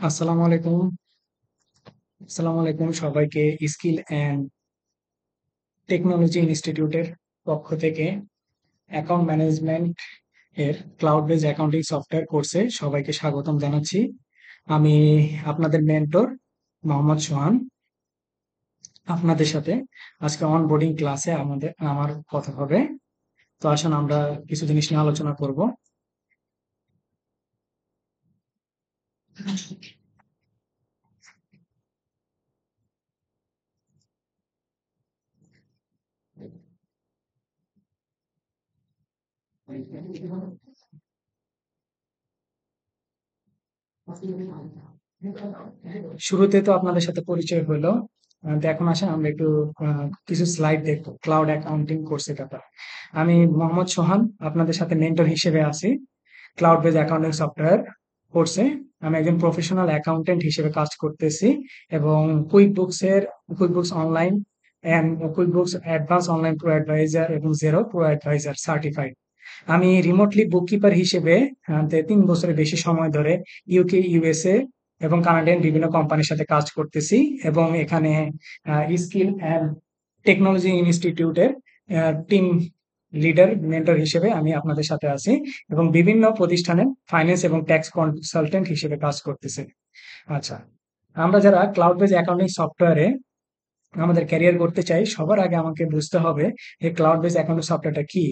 আসসালামু আলাইকুম। আসসালামু আলাইকুম সবাইকে। স্কিল অ্যান্ড টেকনোলজি ইনস্টিটিউটের পক্ষ থেকে অ্যাকাউন্ট ম্যানেজমেন্ট এর ক্লাউড বেজ অ্যাকাউন্টিং সফটওয়্যার কোর্সে সবাইকে স্বাগতম জানাচ্ছি। আমি আপনাদের মেন্টর মোহাম্মদ সোহান। আপনাদের সাথে আজকে অনবোর্ডিং ক্লাসে আমার কথা হবে। তো আসুন আমরা কিছু জিনিস নিয়ে আলোচনা করব। শুরুতে তো আপনাদের সাথে পরিচয় হলো। তো এখন আসেন আমরা একটু কিছু স্লাইড দেখবো ক্লাউড অ্যাকাউন্টিং কোর্সের ব্যাপার। আমি মোহাম্মদ সোহান আপনাদের সাথে মেন্টর হিসেবে আছি ক্লাউড বেজ অ্যাকাউন্টিং সফটওয়্যার কোর্সে। আমি একজন প্রফেশনাল অ্যাকাউন্টেন্ট হিসেবে কাজ করতেছি এবং QuickBooks online and QuickBooks advance online pro advisor এবং জেরো প্রো অ্যাডভাইজার সার্টিফাইড। আমি রিমোটলি বুককিপার হিসেবে 3 বছরের বেশি সময় ধরে ইউকে, ইউএসএ এবং কানাডিয়ান বিভিন্ন কোম্পানির সাথে কাজ করতেছি এবং এখানে স্কিল অ্যান্ড টেকনোলজি ইনস্টিটিউটের টিম লিডার মেন্টর হিসেবে আমি আপনাদের সাথে আছি এবং বিভিন্ন প্রতিষ্ঠানে ফাইন্যান্স এবং ট্যাক্স কনসালটেন্ট হিসেবে কাজ করতেছি। আচ্ছা, আমরা যারা ক্লাউড বেজ অ্যাকাউন্টিং সফটওয়্যারে আমাদের ক্যারিয়ার করতে চাই, সবার আগে আমাকে বুঝতে হবে যে ক্লাউড বেজ অ্যাকাউন্টিং সফটওয়্যারটা কি।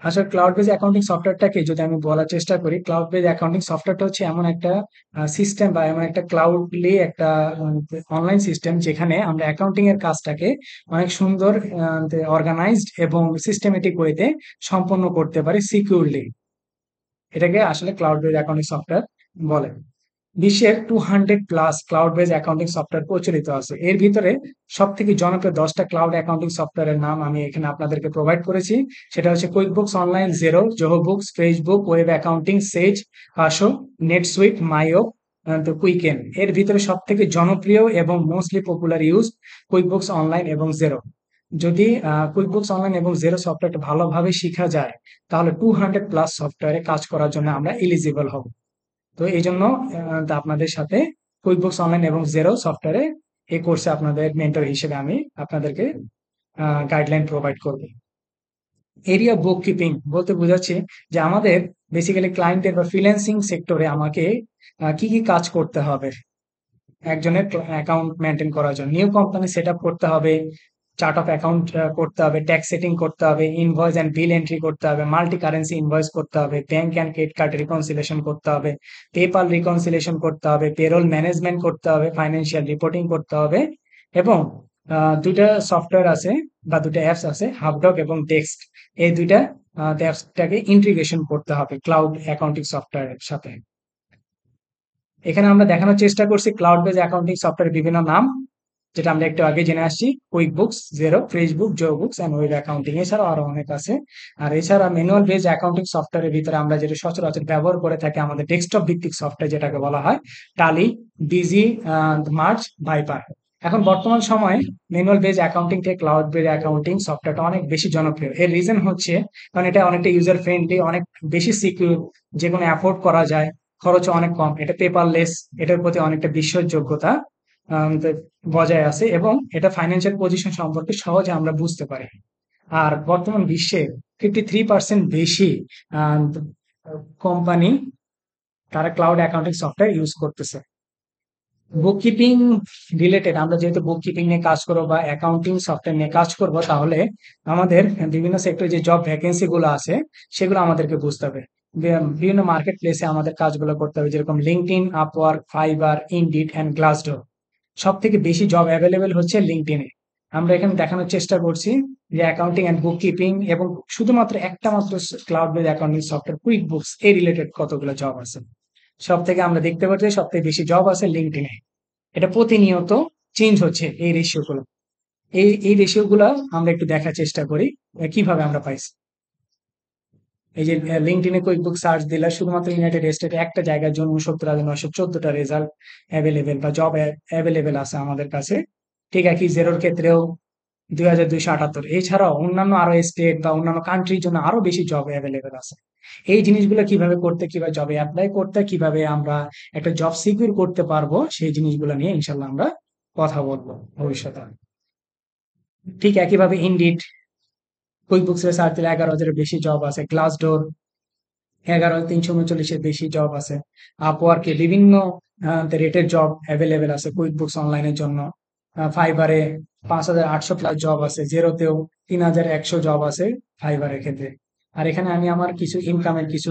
আসলে ক্লাউড বেজ অ্যাকাউন্টিং সফটওয়্যারটাকে যদি আমি বলার চেষ্টা করি, ক্লাউড বেজ অ্যাকাউন্টিং সফটওয়্যারটা হচ্ছে এমন একটা সিস্টেম বা এমন একটা ক্লাউডলি একটা অনলাইন সিস্টেম যেখানে আমরা অ্যাকাউন্টিং এর কাজটাকে অনেক সুন্দর, অর্গানাইজড এবং সিস্টেমেটিক ওয়েতে সম্পন্ন করতে পারি সিকিউরলি। এটাকে আসলে ক্লাউড বেজ অ্যাকাউন্টিং সফটওয়্যার বলে। বিশ্বের 200+ ক্লাউড বেজ অ্যাকাউন্টিং সফটওয়্যার প্রচলিত আছে। এর ভিতরে সব থেকে জনপ্রিয় 10টা ক্লাউড অ্যাকাউন্টিং সফটওয়্যারের নাম আমি এখানে আপনাদেরকে প্রোভাইড করেছি। সেটা হচ্ছে QuickBooks online, Xero, Zoho Books, Facebook, web accounting, Sage, আসো, নেটসুইট, মাইও, তো কুইকেন। এর ভিতরে সব থেকে জনপ্রিয় এবং mostly popular use QuickBooks online এবং জেরো। যদি কুইকবুকস অনলাইন এবং জেরো সফটওয়্যারটা ভালোভাবে শিখা যায় তাহলে 200+ সফটওয়্যারে কাজ করার জন্য আমরা এলিজিবল হব। তো এই জন্য আপনাদের সাথে কুইকবুকস অনলাইন এবং জেরো সফটওয়্যারে এই কোর্সে আপনাদের মেন্টর হিসেবে আমি আপনাদেরকে গাইডলাইন প্রোভাইড করব। এরিয়া বুক কিপিং বলতে বোঝাচ্ছে যে আমাদের বেসিক্যালি ক্লায়েন্টের বা ফ্রিল্যান্সিং সেক্টরে আমাকে কি কি কাজ করতে হবে একজনের অ্যাকাউন্ট মেনটেন করার জন্য। নিউ কোম্পানি সেট আপ করতে হবে, চার্ট অফ অ্যাকাউন্ট করতে হবে, ট্যাক্স সেটিং করতে হবে, ইনভয়েস অ্যান্ড বিল এন্ট্রি করতে হবে, মাল্টি কারেন্সি ইনভয়েস করতে হবে, bank and credit card reconciliation করতে হবে, পেপাল রিকনসিলেশন করতে হবে, পেরোল ম্যানেজমেন্ট করতে হবে, ফাইন্যান্সিয়াল রিপোর্টিং করতে হবে এবং দুইটা সফটওয়্যার আছে বা দুইটা অ্যাপস আছে, হাবডক এবং ডেস্ক। এই দুইটা অ্যাপসটাকে ইন্টিগ্রেশন করতে হবে ক্লাউড অ্যাকাউন্টিং সফটওয়্যারের সাথে। এখানে আমরা দেখানোর চেষ্টা করছি ক্লাউড বেজ অ্যাকাউন্টিং সফটওয়্যারের বিভিন্ন নাম, যেটা আমরা একটু আগে জেনে আসছি: QuickBooks, Xero, Facebook, Zoho Books and Wave accounting. এছাড়াও আরো অনেক আছে। আর এছাড়া ম্যানুয়াল বেজ অ্যাকাউন্টিং সফটওয়্যারের ভিতরে আমরা যেটা সচরাচর ব্যবহার করে থাকি আমাদের ডেস্কটপ ভিত্তিক সফটওয়্যার যেটাকে বলা হয় টালি, ডিজি, মার্চ, ভাইপার। এখন বর্তমান সময়ে ম্যানুয়াল বেজ অ্যাকাউন্টিং থেকে ক্লাউড বেজ অ্যাকাউন্টিং সফটওয়্যারটা অনেক বেশি জনপ্রিয়। এর রিজন হচ্ছে কারণ এটা অনেকটা ইউজার ফ্রেন্ডলি, অনেক বেশি সিকিউর, যে কোনো অ্যাফোর্ড করা যায়, খরচ অনেক কম, এটা পেপারলেস, এটার প্রতি অনেকটা বিশ্বাসযোগ্যতা তো বজায় আছে এবং এটা ফাইন্যান্সিয়াল পজিশন সম্পর্কে সহজে আমরা বুঝতে পারি। আর বর্তমান বিশ্বে 53% বেশি কোম্পানি তারা ক্লাউড অ্যাকাউন্টিং সফটওয়্যার ইউজ করতেছে। বুক কিপিং রিলেটেড, আমরা যেহেতু বুক কিপিং নিয়ে কাজ করবো বা অ্যাকাউন্টিং সফটওয়্যার নিয়ে কাজ করব, তাহলে আমাদের বিভিন্ন সেক্টরে যে জব ভ্যাকেন্সি গুলো আছে সেগুলো আমাদেরকে বুঝতে হবে। বিভিন্ন মার্কেট প্লেসে আমাদের কাজগুলো করতে হবে, যেরকম LinkedIn, Upwork, Fiverr, Indeed and Glassdoor. সব থেকে বেশি জব অ্যাভেলেবেল হচ্ছে লিঙ্কডইনে। আমরা এখানে দেখানোর চেষ্টা করছি যে অ্যাকাউন্টিং এন্ড বুক কিপিং এবং শুধুমাত্র একটা মাত্র cloud base accounting software QuickBooks এই রিলেটেড কতগুলো জব আছে। সব থেকে আমরা দেখতে পাচ্ছি সব থেকে বেশি জব আছে লিঙ্কডইনে। এটা প্রতিনিয়ত চেঞ্জ হচ্ছে এই রেশিও গুলো। এই রেশিও গুলো আমরা একটু দেখার চেষ্টা করি কিভাবে আমরা পাইছি। এই যে লিঙ্কডইনে কুইক বুক সার্চ দিলে শুধুমাত্র ইউনাইটেড স্টেটে একটা জায়গার জন্য 69,914টা রেজাল্ট অ্যাভেলেবেল বা জব অ্যাভেলেবেল আছে আমাদের কাছে। ঠিক একই জেরোর ক্ষেত্রেও 2278। এছাড়াও অন্যান্য আরো স্টেট বা অন্যান্য কান্ট্রির জন্য আরো বেশি জব অ্যাভেলেবেল আছে। এই জিনিসগুলো কিভাবে করতে, কিভাবে জবে অ্যাপ্লাই করতে, কিভাবে আমরা একটা জব সিকিউর করতে পারবো, সেই জিনিসগুলো নিয়ে ইনশাল্লাহ আমরা কথা বলবো ভবিষ্যতে। ঠিক একইভাবে ইনডিড, কুইক বুকস এর সার্চ দিলে 11,000-এর বেশি জব আছে। গ্লাসডোর 11,339-এর বেশি জব আছে। আপওয়ার্কে বিভিন্ন রেটের জব অ্যাভেলেবেল আছে কুইক বুকস অনলাইনের জন্য। ফাইবারে 5,800 প্লাস জব আছে। জেরোতেও 3,100 জব আছে ফাইবারের ক্ষেত্রে। আর এখানে আমি আমার কিছু ইনকামের কিছু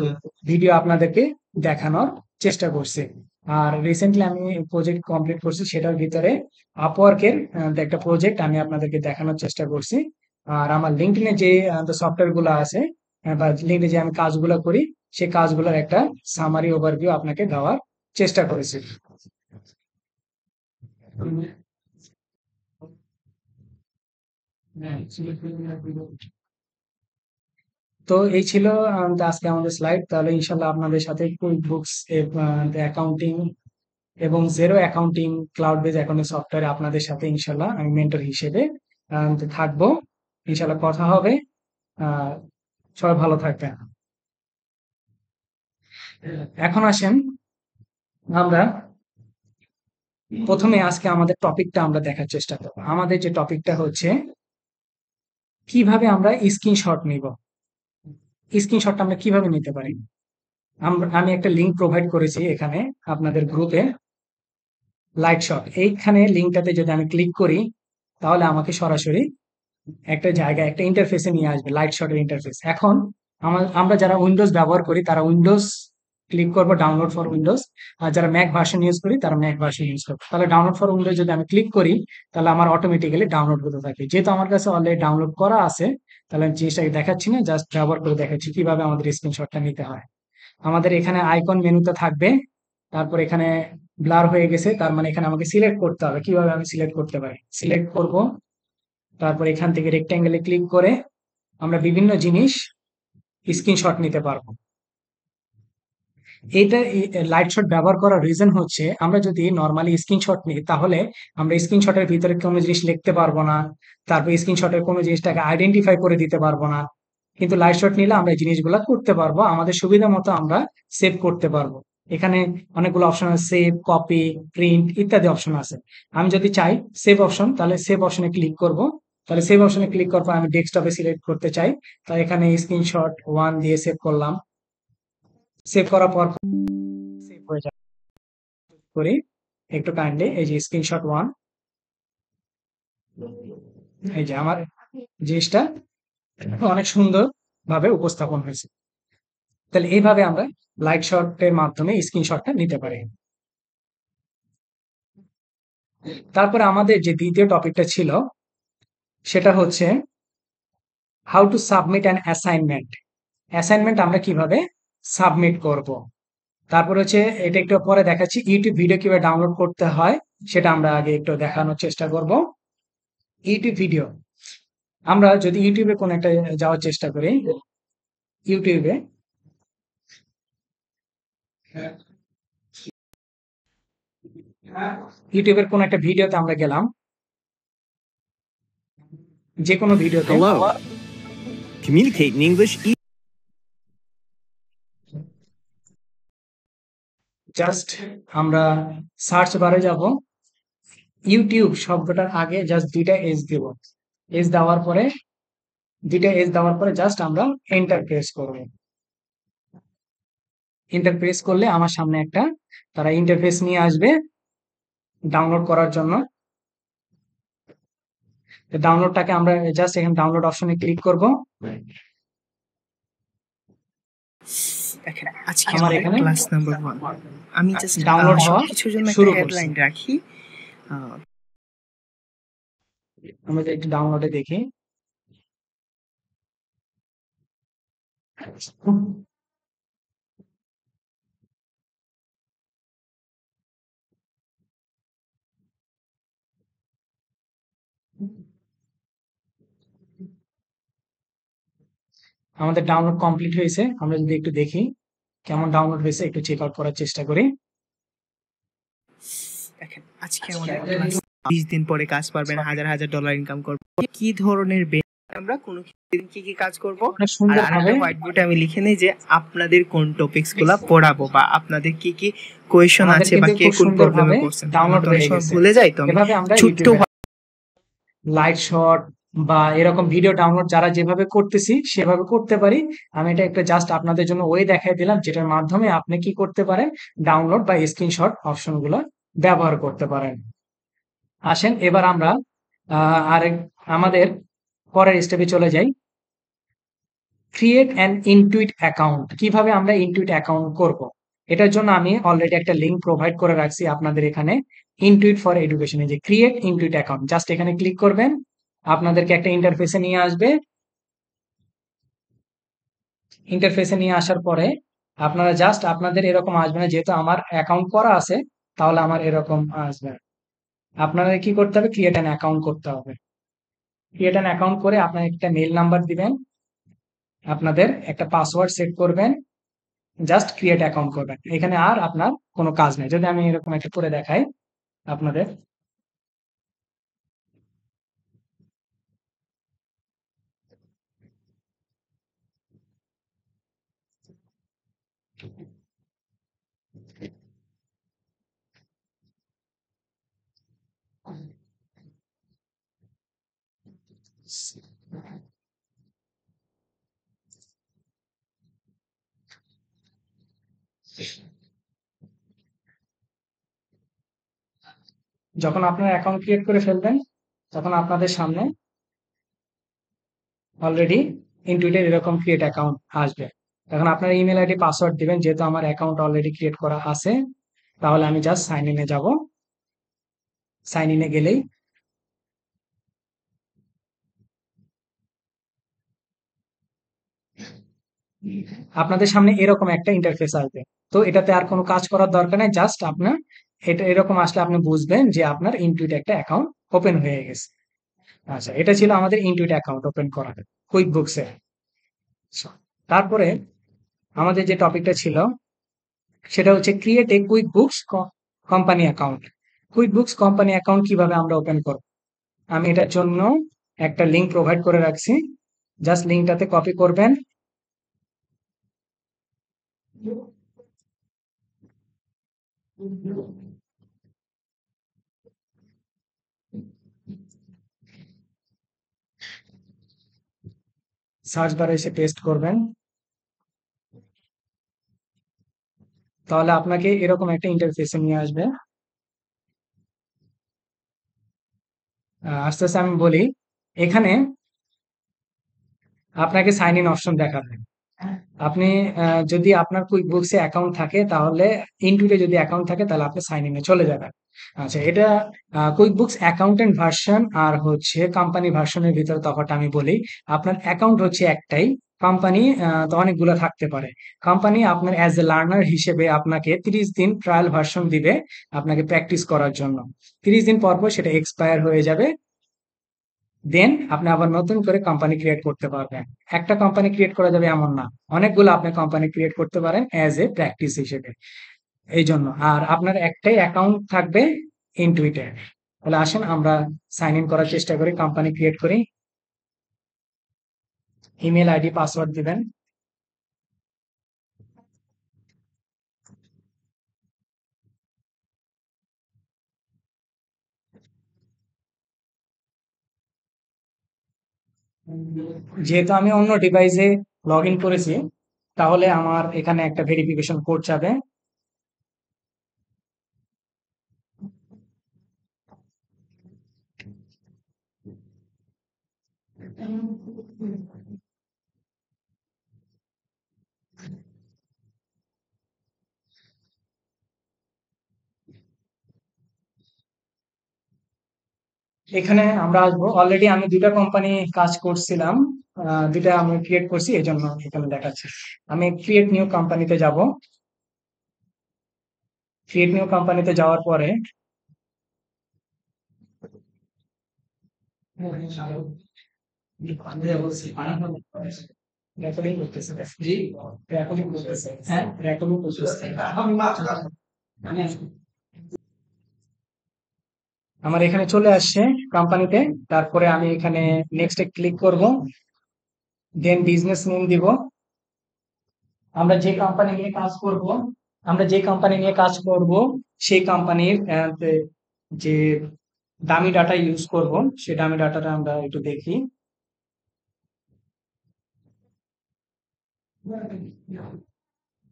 ভিডিও আপনাদেরকে দেখানোর চেষ্টা করছি। আর রিসেন্টলি আমি প্রজেক্ট কমপ্লিট করছি, সেটার ভিতরে আপওয়ার্কের একটা প্রজেক্ট আমি আপনাদেরকে দেখানোর চেষ্টা করছি। আর আমার লিঙ্কডইনে যে সফটওয়্যার গুলো আছে, বা লিঙ্কডইনে যে আমি কাজগুলো করি, সেই কাজগুলোর একটা সামারি ওভারভিউ আপনাকে দেওয়ার চেষ্টা করেছি। তো এই ছিল আজকে আমাদের স্লাইড। তাহলে ইনশাল্লাহ আপনাদের সাথে কুইক বুকস অ্যাকাউন্টিং এবং Xero accounting, cloud base accounting সফটওয়্যারে আপনাদের সাথে ইনশাল্লাহ আমি মেন্টর হিসেবে থাকবো। ইনশাল্লাহ কথা হবে। আহ সবাই ভালো থাকবেন। এখন আসেন আমরা প্রথমে আজকে আমাদের টপিকটা আমরা দেখার চেষ্টা করবো। আমাদের যে টপিকটা হচ্ছে কিভাবে আমরা স্ক্রিনশট নিব। স্ক্রিনশটটা আমরা কিভাবে নিতে পারি। আমি একটা লিঙ্ক প্রোভাইড করেছি এখানে আপনাদের গ্রুপে, লাইট শট। এইখানে লিঙ্কটাতে যদি আমি ক্লিক করি, তাহলে আমাকে সরাসরি একটা জায়গায় একটা ইন্টারফেসে নিয়ে আসবে, লাইট শটের ইন্টারফেস। এখন আমরা যারা উইন্ডোজ ব্যবহার করি তারা উইন্ডোজ ক্লিক করবো, ডাউনলোড ফর উইন্ডোজ। আর যারা ম্যাক ভার্সন ইউজ করি তারা ম্যাক ভার্সন ইউজ করবো। তাহলে ডাউনলোড ফর উইন্ডোজ যদি আমি ক্লিক করি, তাহলে আমার অটোমেটিক্যালি ডাউনলোড হতে থাকে। যেহেতু আমার কাছে অলরেডি ডাউনলোড করা আছে, তাহলে আমি জিনিসটাকে দেখাচ্ছি না, জাস্ট ব্যবহার করে দেখাচ্ছি কিভাবে আমাদের স্ক্রিনশটটা নিতে হয়। আমাদের এখানে আইকন মেনুতে থাকবে, তারপর এখানে ব্লার হয়ে গেছে, তার মানে এখানে আমাকে সিলেক্ট করতে হবে। কিভাবে আমি সিলেক্ট করতে পারি, সিলেক্ট করব, তারপর এখান থেকে রেক্ট্যাঙ্গেলে ক্লিক করে আমরা বিভিন্ন জিনিস স্ক্রিনশট নিতে পারবো। এইটা লাইট শট ব্যবহার করার রিজন হচ্ছে, আমরা যদি নর্মালি স্ক্রিনশট নিই, তাহলে আমরা স্ক্রিনশটের ভিতরে কোনো জিনিস লিখতে পারবো না, তারপর স্ক্রিনশটের কোনো জিনিসটাকে আইডেন্টিফাই করে দিতে পারবো না। কিন্তু লাইট শট নিলে আমরা এই জিনিসগুলো করতে পারবো, আমাদের সুবিধা মতো আমরা সেভ করতে পারবো। এখানে অনেকগুলো অপশন আছে, সেভ, কপি, প্রিন্ট ইত্যাদি অপশন আছে। আমি যদি চাই সেভ অপশন, তাহলে সেভ অপশনে ক্লিক করব। তাহলে সেভ অপশনে ক্লিক করার পর আমি ডেস্কটপে সিলেক্ট করতে চাই, তাই এখানে স্ক্রিনশট 1 দিয়ে সেভ করলাম। সেভ করার পর সেভ হয়ে যাবে। করি একটু কাইন্ডলি, এই যে স্ক্রিনশট 1, এই যে আমার জিনিসটা অনেক সুন্দর ভাবে উপস্থাপন হয়েছে। তাহলে এইভাবে আমরা লাইট শটের মাধ্যমে স্ক্রিনশটটা নিতে পারি। তারপরে আমাদের যে দ্বিতীয় টপিকটা ছিল, সেটা হচ্ছে how to submit an assignment. Assignment আমরা কিভাবে সাবমিট করব। তারপর হচ্ছে, এটা একটু পরে দেখাচ্ছি, ইউটিউব ভিডিও কিভাবে ডাউনলোড করতে হয় সেটা আমরা আগে একটু দেখানোর চেষ্টা করব। ইউটিউব ভিডিও, আমরা যদি ইউটিউবে কোন একটা যাওয়ার চেষ্টা করি, ইউটিউবে ইউটিউবের কোন একটা ভিডিওতে আমরা গেলাম, যে কোনো ভিডিওতে Hello. Communicate in English. Just আমরা সার্চ বারে যাব, ইউটিউব শব্দটার আগে জাস্ট দুইটা এস দেব। এস দেওয়ার পরে দুইটা এস দেওয়ার পরে জাস্ট আমরা এন্টার প্রেস করব। এন্টার প্রেস করলে আমার সামনে একটা তারা ইন্টারফেস নিয়ে আসবে ডাউনলোড করার জন্য। ডাউনলোডটাকে আমরা জাস্ট এখানে ডাউনলোড অপশনে ক্লিক করব। দেখেন আজকে আমার আমাদের এখানে ক্লাস নাম্বার 1। আমি জাস্ট ডাউনলোড হওয়া সবকিছুর জন্য শুরু একটা করছি। হেডলাইন রাখি। আমরা একটু ডাউনলোডে দেখি। আমাদের ডাউনলোড কমপ্লিট হয়েছে। আমরা যদি একটু দেখি কেমন ডাউনলোড হয়েছে, একটু চেক আউট করার চেষ্টা করি। দেখেন আজকে আমাদের ক্লাস 20 দিন পরে কাজ পারবেন, হাজার হাজার ডলার ইনকাম করবেন। কি ধরনের আমরা কোন দিন কি কি কাজ করব, অনেক আর সুন্দর আরেকটা ভাবে হোয়াইট বোর্ডে আমি লিখে নেই যে আপনাদের কোন টপিকস গুলা পড়াবো বা আপনাদের কি কি কোয়েশ্চন আমাদের আছে বা কিন্তু কে খুব কোন সুন্দর প্রবলেমে ভাবে পড়ছেন। ডাউনলোড আমরা তো অনেক হয়ে সময় গেছে। ভুলে যাই, তো আমি এভাবে আমরা ছোট্ট ইউটিউবে লাইট শর্ট বা এরকম ভিডিও ডাউনলোড যারা যেভাবে করতেছি সেভাবে করতে পারি। আমি এটা একটা জাস্ট আপনাদের জন্য ওয়ে দেখাই দিলাম, যেটার মাধ্যমে আপনি কি করতে পারেন, ডাউনলোড বা স্ক্রিনশট অপশনগুলো ব্যবহার করতে পারেন। আসেন এবার আমরা আরেক আমাদের পরের স্টেপে চলে যাই। Create an Intuit account. কিভাবে আমরা ইনটুইট অ্যাকাউন্ট করব? এটার জন্য আমি অলরেডি একটা লিংক প্রোভাইড করে রাখছি আপনাদের এখানে, ইনটুইট ফর এডুকেশনে, যে ক্রিয়েট ইনটুইট অ্যাকাউন্ট। জাস্ট এখানে ক্লিক করবেন, আপনাদেরকে একটা ইন্টারফেসে নিয়ে আসবে। ইন্টারফেসে নিয়ে আসার পরে আপনারা জাস্ট আপনাদের এরকম আসবে না, যেহেতু আমার অ্যাকাউন্ট করা আছে তাহলে আমার এরকম আসবে। আপনারা কি করতে হবে, ক্রিয়েট অ্যান অ্যাকাউন্ট করতে হবে। ক্রিয়েট অ্যান অ্যাকাউন্ট করে আপনার একটা মেইল নাম্বার দিবেন, আপনাদের একটা পাসওয়ার্ড সেট করবেন, জাস্ট ক্রিয়েট অ্যাকাউন্ট করবেন। এখানে আর আপনার কোনো কাজ নেই। যদি আমি এরকম একটা করে দেখাই আপনাদের, যখন আপনার অ্যাকাউন্ট ক্রিয়েট করে ফেলবেন তখন আপনাদের সামনে অলরেডি ইনটুইটের এরকম ক্রিয়েট অ্যাকাউন্ট আসবে। এখন আপনার ইমেল আইডি পাসওয়ার্ড দিবেন, যেহেতু আমার অ্যাকাউন্ট অলরেডি ক্রিয়েট করা আছে তাহলে আমি জাস্ট সাইন ইনে যাব। সাইন ইনে গেলেই আপনাদের সামনে এরকম একটা ইন্টারফেস আসবে। তো এটাতে আর কোনো কাজ করার দরকার নেই, জাস্ট আপনার এটা এরকম আসলে আপনি বুঝবেন যে আপনার ইনটুইট একটা অ্যাকাউন্ট ওপেন হয়ে গেছে। আচ্ছা, এটা ছিল আমাদের ইনটুইট অ্যাকাউন্ট ওপেন করা কুইক বুকসে। তারপরে আমাদের যে টপিকটা ছিল সেটা হচ্ছে create a quick books company account. Quick books company account কিভাবে আমরা ওপেন করব? আমি এটার জন্য একটা লিংক প্রোভাইড করে রাখছি, জাস্ট লিংকটাতে কপি করবেন, সার্চ বারে এসে পেস্ট করবেন, তাহলে আপনাকে এরকম একটা ইন্টারফেসে নিয়ে আসবে। আস্তে আস্তে আমি বলি, এখানে আপনাকে সাইন ইন অপশন দেখাবে। আপনি যদি আপনার কুইক বুকসে অ্যাকাউন্ট থাকে তাহলে, ইনটুইটে যদি অ্যাকাউন্ট থাকে তাহলে আপনি সাইন ইনে চলে যাবেন। আচ্ছা, এটা কুইক বুকস অ্যাকাউন্টেন্ট ভার্সন আর হচ্ছে কোম্পানি ভার্সনের ভিতরে তফাৎটা আমি বলি। আপনার অ্যাকাউন্ট হচ্ছে একটাই, কোম্পানি তো অনেকগুলো থাকতে পারে। কোম্পানি আপনার অ্যাজ এ লার্নার হিসেবে আপনাকে 30 দিন ট্রায়াল ভার্সন দিবে আপনাকে প্র্যাকটিস করার জন্য। 30 দিন পর পর সেটা এক্সপায়ার হয়ে যাবে, দেন আপনি আবার নতুন করে কোম্পানি ক্রিয়েট করতে পারবেন। একটা কোম্পানি ক্রিয়েট করা যাবে এমন না, অনেকগুলো আপনি কোম্পানি ক্রিয়েট করতে পারেন অ্যাজ এ প্র্যাকটিস হিসেবে। এই জন্য আর আপনার একটাই অ্যাকাউন্ট থাকবে ইনটুইটে। তাহলে আসেন আমরা সাইন ইন করার চেষ্টা করি, কোম্পানি ক্রিয়েট করি। ইমেল আইডি পাসওয়ার্ড দিবেন, যেহেতু আমি অন্য ডিভাইসে লগ ইন করেছি তাহলে আমার এখানে একটা ভেরিফিকেশন কোড যাবে। এখানে আমরা আসবো, অলরেডি আমি দুইটা কোম্পানি কাজ করছিলাম, দুইটা আমি ক্রিয়েট করছি এই জন্য এখানে দেখাচ্ছে। আমি ক্রিয়েট নিউ কোম্পানিতে যাব। ক্রিয়েট নিউ কোম্পানিতে যাওয়ার পরে রেকর্ডিং করতেছে, জি রেকর্ডিং করতেছে, হ্যাঁ রেকর্ডিং করতেছে। আমার এখানে চলে আসছে কোম্পানিতে। তারপরে আমি এখানে নেক্সটে ক্লিক করব, দেন বিজনেস নেম দিব। আমরা যে কোম্পানি নিয়ে কাজ করব আমরা যে কোম্পানি নিয়ে কাজ করব সেই কোম্পানির যে দামি ডাটা ইউজ করব, সেই দামি ডাটাটা আমরা একটু দেখি।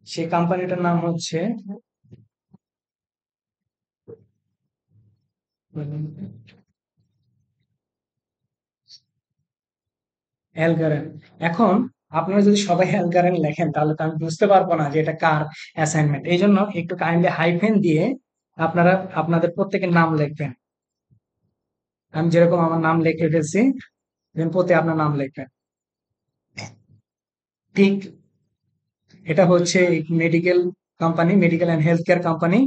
সেই কোম্পানিটার নাম হচ্ছে অ্যালগারেন। এখন আপনারা যদি সবাই অ্যালগারেন লেখেন তাহলে তো আমি বুঝতে পারবো না যে এটা কার অ্যাসাইনমেন্ট। এই জন্য একটু কাইন্ডলি হাইফেন দিয়ে আপনারা আপনাদের প্রত্যেকের নাম লিখবেন। আমি যেরকম আমার নাম লিখে ফেলছি, দেন প্রতি আপনার নাম লিখবেন। ঠিক, এটা হচ্ছে medical company, medical and health care company.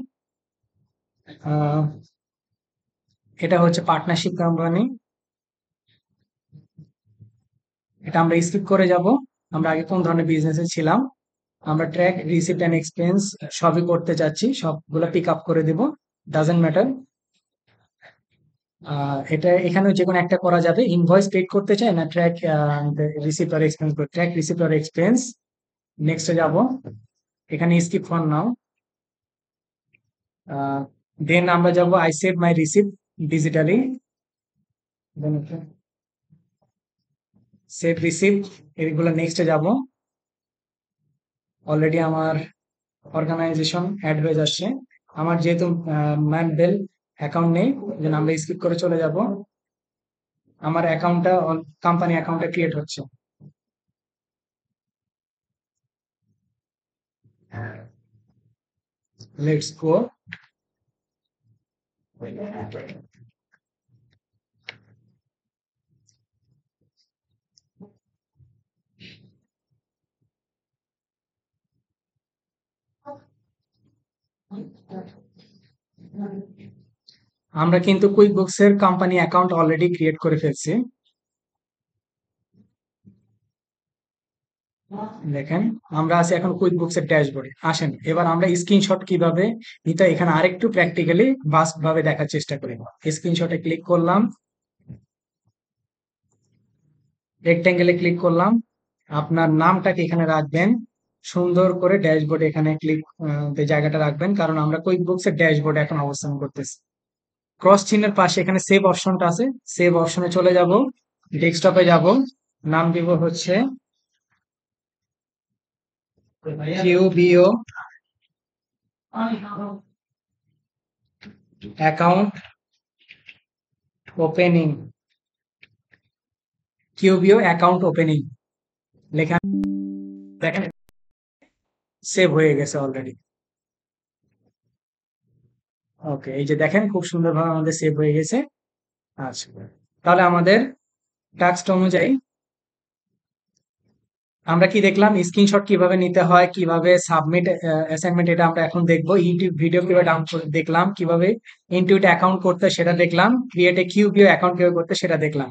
এটা হচ্ছে পার্টনারশিপ কোম্পানি। এটা আমরা স্কিপ করে যাব। আমরা আগে কোন ধরনের বিজনেসে ছিলাম। আমরা ট্র্যাক রিসিপ্ট অ্যান্ড এক্সপেন্স সবই করতে যাচ্ছি, সবগুলো পিক আপ করে দেব, ডাজেন্ট ম্যাটার। এটা এখানে যে কোনো একটা করা যাবে। ইনভয়েস পেড করতে চাই না ট্র্যাক রিসিপ্ট আর এক্সপেন্স, ট্র্যাক রিসিপ্ট আর এক্সপেন্স। নেক্সটে যাব, এখানে স্কিপ ফর নাও। দেন আমরা যাব I save my receipt digitally, save receipt, এগুলো নেক্সটে যাব। অলরেডি আমার অর্গানাইজেশন অ্যাড হয়ে যাচ্ছে। আমার যেহেতু ম্যানবেল অ্যাকাউন্ট নেই, যেন আমরা স্কিপ করে চলে যাব। আমার অ্যাকাউন্টটা কোম্পানি অ্যাকাউন্টটা ক্রিয়েট হচ্ছে। Let's go. আমরা কিন্তু কুইক বুকস এর কোম্পানি অ্যাকাউন্ট অলরেডি ক্রিয়েট করে ফেলছি। দেখেন, আমরা আছি এখন কুইক বুকস এর ড্যাশবোর্ডে। আসেন এবার আমরা স্ক্রিনশট কিভাবে নিতে হয় এখানে আরেকটু প্র্যাকটিক্যালি বাস্ট ভাবে দেখার চেষ্টা করি। স্ক্রিনশটে ক্লিক করলাম, রেক্টেঙ্গেলে ক্লিক করলাম, আপনার নামটাকে এখানে রাখবেন সুন্দর করে, ড্যাশবোর্ডে এখানে ক্লিক জায়গাটা রাখবেন, কারণ আমরা কুইক বুকস এর ড্যাশবোর্ডে এখন অবস্থান করতেছি। ক্রস চিহ্নের পাশে এখানে সেভ অপশনটা আছে, সেভ অপশনে চলে যাব, ডেস্কটপে যাব, নাম দিব হচ্ছে কিউবিও অ্যাকাউন্ট ওপেনিং, কিউবিও অ্যাকাউন্ট ওপেনিং লেখা। দেখেন সেভ হয়ে গেছে অলরেডি। ওকে, এই যে দেখেন খুব সুন্দরভাবে আমাদের সেভ হয়ে গেছে। আচ্ছা, তাহলে আমাদের টাস্ক অনুযায়ী আমরা কি দেখলাম, স্ক্রিনশট কিভাবে নিতে হয়, কিভাবে সাবমিট অ্যাসাইনমেন্ট, এটা আমরা এখন দেখবো। ইউটিউব ভিডিও কিভাবে ডাউনলোড দেখলাম, কিভাবে ইনটুইট অ্যাকাউন্ট করতে সেটা দেখলাম, ক্রিয়েট এ কিউবিও অ্যাকাউন্ট কিভাবে করতে সেটা দেখলাম।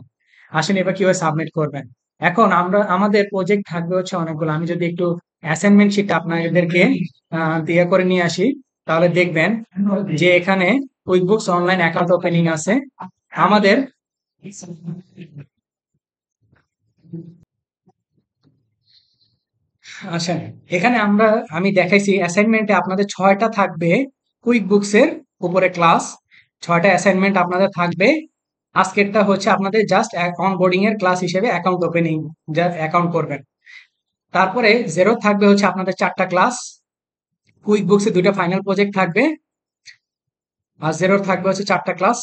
আসেন এবার কিভাবে সাবমিট করবেন। এখন আমরা আমাদের প্রজেক্ট থাকবে হচ্ছে অনেকগুলো। আমি যদি একটু অ্যাসাইনমেন্ট শিট আপনাদেরকে দিয়ে করে নিয়ে আসি, তাহলে দেখবেন যে এখানে কুইকবুকস অনলাইন অ্যাকাউন্ট ওপেনিং আছে আমাদের। আচ্ছা, এখানে আমি দেখাইছি অ্যাসাইনমেন্টে আপনাদের 6টা থাকবে কুইক বুকস এর উপরে ক্লাস, 6টা অ্যাসাইনমেন্ট আপনাদের থাকবে। আজকেরটা হচ্ছে আপনাদের জাস্ট অনবোর্ডিং এর ক্লাস হিসেবে অ্যাকাউন্ট ওপেনিং, যা অ্যাকাউন্ট করবেন। তারপরে জেরো থাকবে হচ্ছে আপনাদের 4টা ক্লাস, কুইক বুকস এ 2টা ফাইনাল প্রজেক্ট থাকবে, আর জেরোর থাকবে হচ্ছে 4টা ক্লাস।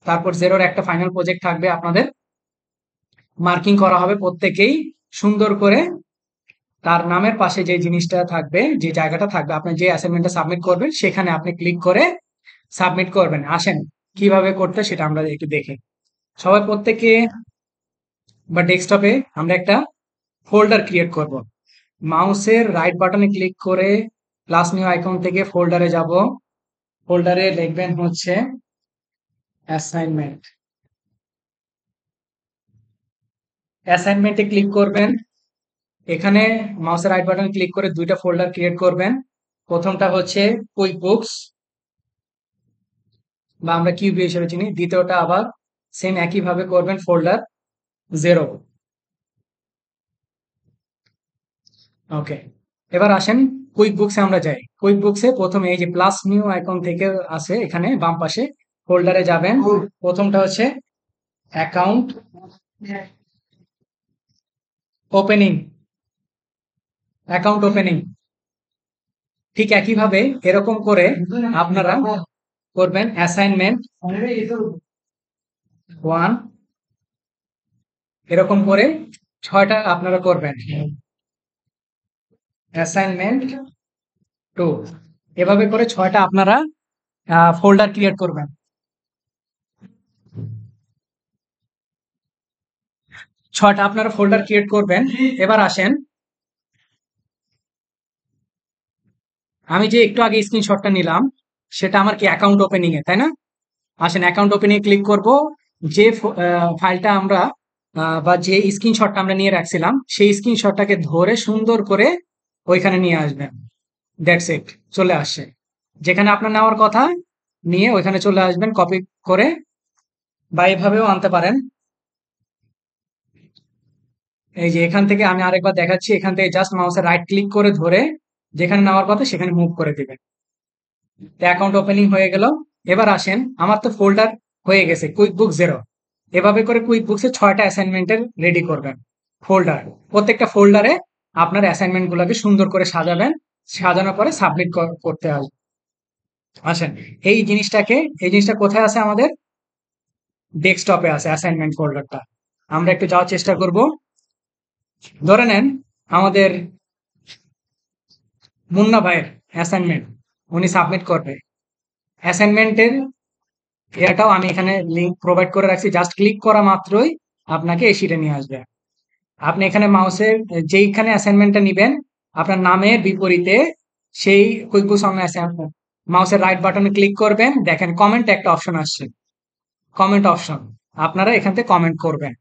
তারপর জেরোর একটা ফাইনাল প্রজেক্ট থাকবে আপনাদের, মার্কিং করা হবে প্রত্যেকেই সুন্দর করে। তার নামের পাশে যে জিনিসটা থাকবে, যে জায়গাটা থাকবে, আপনি যে অ্যাসাইনমেন্টটা সাবমিট করবেন সেখানে আপনি ক্লিক করে সাবমিট করবেন। আসেন কিভাবে করতে সেটা আমরা একটু দেখি। সবাই প্রত্যেকে বা ডেস্কটপে আমরা একটা ফোল্ডার ক্রিয়েট করব। মাউসের রাইট বাটনে ক্লিক করে প্লাস নিউ আইকন থেকে ফোল্ডারে যাব। ফোল্ডারে লিখবেন হচ্ছে অ্যাসাইনমেন্ট। অ্যাসাইনমেন্টে ক্লিক করবেন। এখানে মাউসের রাইট বাটন ক্লিক করে 2টা ফোল্ডার ক্রিয়েট করবেন। প্রথমটা হচ্ছে কুইক বুকস, বা আমরা কিউবি হিসেবে চিনি। দ্বিতীয়টা আবার সেম একইভাবে করবেন, ফোল্ডার 0। ওকে, এবার আসেন কুইক বুকসে আমরা যাই। কুইক বুকসে প্রথমে এই যে প্লাস নিউ আইকন থেকে আছে এখানে বাম পাশে, ফোল্ডারে যাবেন। প্রথমটা হচ্ছে অ্যাকাউন্ট ওপেনিং, অ্যাকাউন্ট ওপেনিং। ঠিক একইভাবে এরকম করে আপনারা করবেন অ্যাসাইনমেন্ট 1, এরকম করে 6টা আপনারা করবেন। অ্যাসাইনমেন্ট 2, এভাবে করে 6টা আপনারা ফোল্ডার ক্রিয়েট করবেন। 6টা আপনারা ফোল্ডার ক্রিয়েট করবেন। এবার আসেন, আমি যে একটু আগে স্ক্রিনশটটা নিলাম সেটা আমার কি অ্যাকাউন্ট ওপেনিং এ, তাই না? আসেন অ্যাকাউন্ট ওপেনিং এ ক্লিক করব। যে ফাইলটা আমরা বা যে স্ক্রিনশটটা আমরা নিয়ে রাখছিলাম সেই স্ক্রিনশটটাকে ধরে সুন্দর করে ওইখানে নিয়ে আসবেন। দ্যাটস ইট, চলে আসছে। যেখানে আপনার নেওয়ার কথা নিয়ে ওইখানে চলে আসবেন কপি করে, বা এভাবেও আনতে পারেন। এই যে এখান থেকে আমি আরেকবার দেখাচ্ছি, এখান থেকে জাস্ট মাউসের রাইট ক্লিক করে ধরে যেখানে নেওয়ার কথা সেখানে মুভ করে দিবেন। অ্যাকাউন্ট ওপেনিং হয়ে গেল। এবার আসেন, আমার তো ফোল্ডার হয়ে গেছে কুইক বুক 0। এভাবে করে কুইক বুকসে 6টা অ্যাসাইনমেন্টের রেডি করবেন ফোল্ডার। প্রত্যেকটা ফোল্ডারে আপনার অ্যাসাইনমেন্ট গুলোকে সুন্দর করে সাজাবেন। সাজানোর পরে সাবমিট করতে আসবেন। আসেন, এই জিনিসটা কোথায় আছে? আমাদের ডেস্কটপে আছে অ্যাসাইনমেন্ট ফোল্ডারটা। আমরা একটু যাওয়ার চেষ্টা করব। ধরে নেন আমাদের মুন্না ভাইয়ের অ্যাসাইনমেন্ট, উনি সাবমিট করবে। অ্যাসাইনমেন্টের এটাও আমি এখানে লিংক প্রোভাইড করে রাখছি, জাস্ট ক্লিক করা মাত্রই আপনাকে এই শিটে নিয়ে আসবে। আপনি এখানে মাউসের যেইখানে অ্যাসাইনমেন্টটা নিবেন আপনার নামের বিপরীতে সেই কুইকবুক অ্যাসাইনমেন্ট মাউসের রাইট বাটনে ক্লিক করবেন, দেখেন কমেন্ট একটা অপশন আসছে, কমেন্ট অপশন। আপনারা এখান থেকে কমেন্ট করবেন।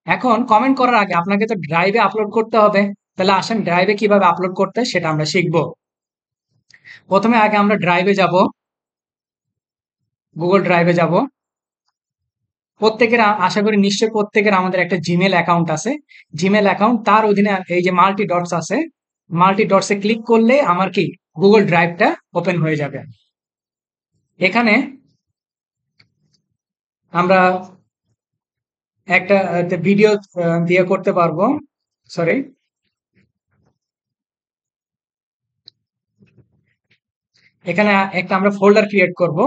এখন কমেন্ট করার আগে আপনাকে তো ড্রাইভে আপলোড করতে হবে। তাহলে আসেন ড্রাইভে কিভাবে আপলোড করতে সেটা আমরা শিখব। প্রথমে আগে আমরা ড্রাইভে যাব, গুগল ড্রাইভে যাব। প্রত্যেকের আশা করি নিশ্চয়ই প্রত্যেকের আমাদের একটা জিমেল অ্যাকাউন্ট আছে। জিমেল অ্যাকাউন্ট, তার অধীনে এই যে মাল্টি ডটস আছে, মাল্টি ডটসে ক্লিক করলে আমার কি গুগল ড্রাইভটা ওপেন হয়ে যাবে। এখানে আমরা একটা ভিডিও দিয়ে করতে পারবো। সরি, এখানে একটা আমরা ফোল্ডার ক্রিয়েট করব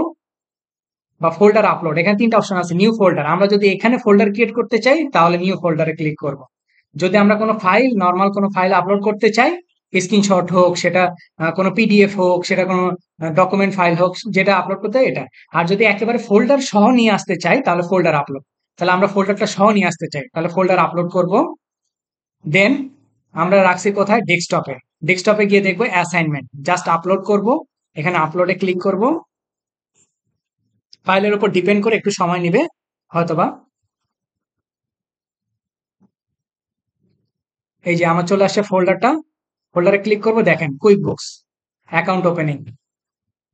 বা ফোল্ডার আপলোড। এখানে 3টা অপশন আছে। নিউ ফোল্ডার, আমরা যদি এখানে ফোল্ডার ক্রিয়েট করতে চাই তাহলে নিউ ফোল্ডারে ক্লিক করব। যদি আমরা কোনো ফাইল, নর্মাল কোনো ফাইল আপলোড করতে চাই, স্ক্রিনশট হোক, সেটা কোনো পিডিএফ হোক, সেটা কোনো ডকুমেন্ট ফাইল হোক, যেটা আপলোড করতে হয় এটা। আর যদি একেবারে ফোল্ডার সহ নিয়ে আসতে চাই তাহলে ফোল্ডার আপলোড। তাহলে আমরা ফোল্ডারটা সহ নিয়ে আসতে চাই তাহলে ফোল্ডার আপলোড করব। দেন আমরা রাখছি কোথায়? ডেস্কটপে। ডেস্কটপে গিয়ে দেখবো অ্যাসাইনমেন্ট, জাস্ট আপলোড করব। এখানে আপলোডে ক্লিক করব। ফাইলের উপর ডিপেন্ড করে একটু সময় নেবে হয়তোবা। এই যে আমার চলে আসছে ফোল্ডারটা, ফোল্ডারে ক্লিক করব, দেখেন কুইক বুকস অ্যাকাউন্ট ওপেনিং।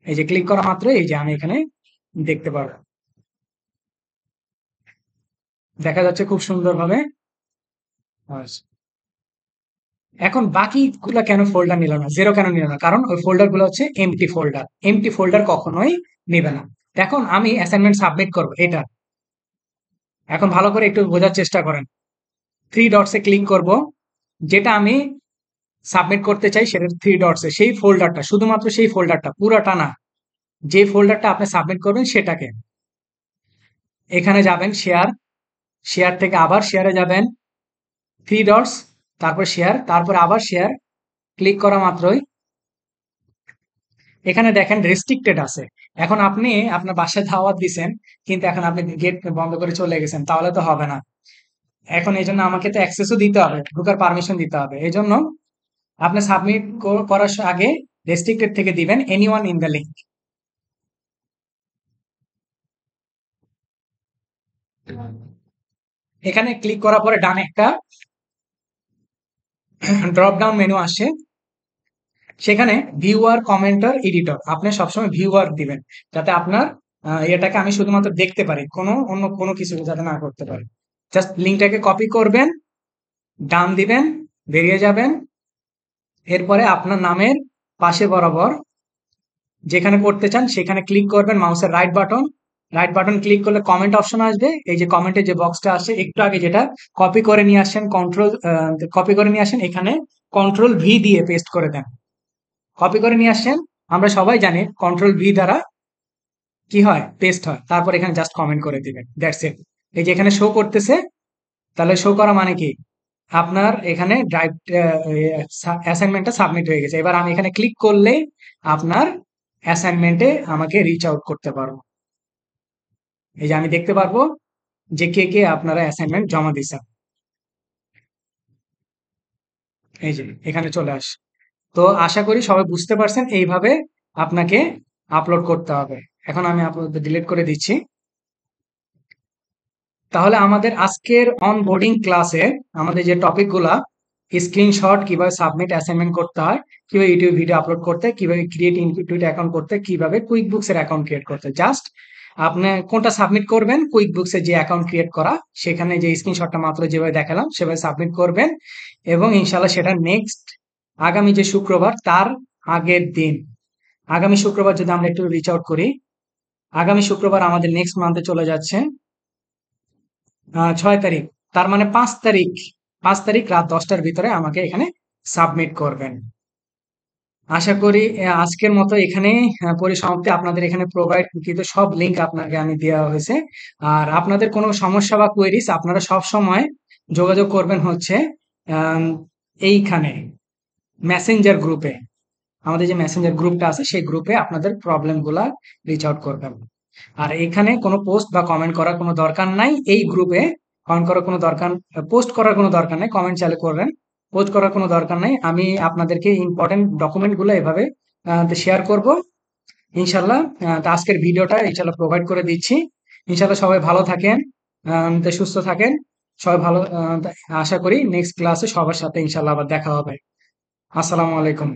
এই যে ক্লিক করা মাত্র এই যে আমি এখানে দেখতে পারবো, দেখা যাচ্ছে খুব সুন্দরভাবে। এখন বাকিগুলা কেন ফোল্ডার নিল না, 0 কেন নিল না? কারণ ওই ফোল্ডার গুলো হচ্ছে এমটি ফোল্ডার। এমটি ফোল্ডার কখনোই নেবে না। এখন আমি অ্যাসাইনমেন্ট সাবমিট করব এটা। এখন ভালো করে একটু বোঝার চেষ্টা করেন। 3 ডটসে ক্লিক করব, যেটা আমি সাবমিট করতে চাই সেটা 3 ডটসে, সেই ফোল্ডারটা, শুধুমাত্র সেই ফোল্ডারটা, পুরাটা না। যে ফোল্ডারটা আপনি সাবমিট করবেন সেটাকে। এখানে যাবেন শেয়ার, শেয়ার থেকে আবার শেয়ারে যাবেন, 3 ডটস, তারপর শেয়ার, তারপর আবার শেয়ার। ক্লিক করা মাত্রই এখানে দেখেন রেস্ট্রিক্টেড আছে। এখন আপনি আপনার বাসায় দাওয়াত দিছেন, কিন্তু এখন আপনি গেট বন্ধ করে চলে গেছেন, তাহলে তো হবে না। এখন এই জন্য আমাকে তো অ্যাক্সেসও দিতে হবে, ঢোকার পারমিশন দিতে হবে। এই জন্য আপনি সাবমিট করার আগে রেস্ট্রিক্টেড থেকে দিবেন এনিওয়ান ইন দ্য লিঙ্ক। এখানে ক্লিক করার পরে ডানে একটা ড্রপ ডাউন মেনু আসে, সেখানে ভিউয়ার, কমেন্টার, এডিটর। আপনি সবসময় ভিউয়ার দিবেন যাতে আপনার এটাকে আমি শুধুমাত্র দেখতে পারি, অন্য কোনো কিছু যাতে না করতে পারি। জাস্ট লিঙ্কটাকে কপি করবেন, ডান দিবেন, বেরিয়ে যাবেন। এরপরে আপনার নামের পাশে বরাবর যেখানে করতে চান সেখানে ক্লিক করবেন, মাউসের রাইট বাটন ক্লিক করলে কমেন্ট অপশন আসবে। এই যে কমেন্টের যে বক্সটা আসে একটু আগে, যেটা কপি করে নিয়ে আসেন, এখানে কন্ট্রোল V দিয়ে পেস্ট করে দেন। কপি করে নিয়ে আসেন, আমরা সবাই জানি কন্ট্রোল V দ্বারা কি হয়, পেস্ট হয়। তারপর এখানে জাস্ট কমেন্ট করে দিবেন, দ্যাটস ইট। এই যে এখানে শো করতেছে, তাহলে শো করা মানে কি, আপনার এখানে ড্রাইভ অ্যাসাইনমেন্টটা সাবমিট হয়ে গেছে। এবার আমি এখানে ক্লিক করলেই আপনার অ্যাসাইনমেন্টে আমাকে রিচ আউট করতে পারবো। এই যে আমি দেখতে পারবো যে কে কে আপনারা অ্যাসাইনমেন্ট জমা দিয়েছেন। এই যে এখানে চলে আস। তো আশা করি সবাই বুঝতে পারছেন এইভাবে আপনাকে আপলোড করতে হবে। এখন আমি আপলোড ডিলিট করে দিচ্ছি। তাহলে আমাদের আজকের অনবোর্ডিং ক্লাসে আমাদের যে টপিকগুলা, স্ক্রিনশট কিভাবে সাবমিট অ্যাসাইনমেন্ট করতে হয়, কিভাবে ইউটিউব ভিডিও আপলোড করতে, কিভাবে ক্রিয়েট ইনস্টিটিউট অ্যাকাউন্ট করতে, কিভাবে কুইক বুকস এর অ্যাকাউন্ট ক্রিয়েট করতে, জাস্ট আপনি কোনটা সাবমিট করবেন, কুইক বুকস এর যে অ্যাকাউন্ট ক্রিয়েট করা, সেখানে যে স্ক্রিনশটটা মাত্র যেভাবে দেখালাম সেভাবে সাবমিট করবেন। এবং ইনশাল্লাহ সেটা নেক্সট আগামী যে শুক্রবার তার আগের দিন, আগামী শুক্রবার যদি আমরা একটু রিচ আউট করি, আগামী শুক্রবার আমাদের নেক্সট মান্থে চলে যাচ্ছে 6 তারিখ। তার মানে 5 তারিখ, 5 তারিখ রাত 10টার ভিতরে আমাকে এখানে সাবমিট করবেন। আশা করি আজকের মতো এখানে পরিসমাপ্তি। আপনাদের এখানে প্রোভাইড কৃত সব লিংক আপনাকে আমি দেওয়া হয়েছে। আর আপনাদের কোনো সমস্যা বা কোয়েরিজ আপনারা সব সময় যোগাযোগ করবেন হচ্ছে আম, এইখানে মেসেঞ্জার গ্রুপে। আমাদের যে মেসেঞ্জার গ্রুপটা আছে সেই গ্রুপে আপনাদের প্রবলেমগুলা রিচ আউট করবেন। আর এখানে কোনো পোস্ট বা কমেন্ট করার কোনো দরকার নাই। এই গ্রুপে কমেন্ট করার কোনো দরকার, পোস্ট করার কোনো দরকার নাই। কমেন্ট চালু করবেন, পোস্ট করার কোনো দরকার নাই। আমি আপনাদেরকে ইম্পর্টেন্ট ডকুমেন্টগুলো এভাবে শেয়ার করব ইনশাল্লাহ। তো আজকের ভিডিওটা ইনশাল্লাহ প্রোভাইড করে দিচ্ছি। ইনশাল্লাহ সবাই ভালো থাকেন, তো সুস্থ থাকেন, সবাই ভালো। আশা করি নেক্সট ক্লাসে সবার সাথে ইনশাল্লাহ আবার দেখা হবে। আসসালামু আলাইকুম।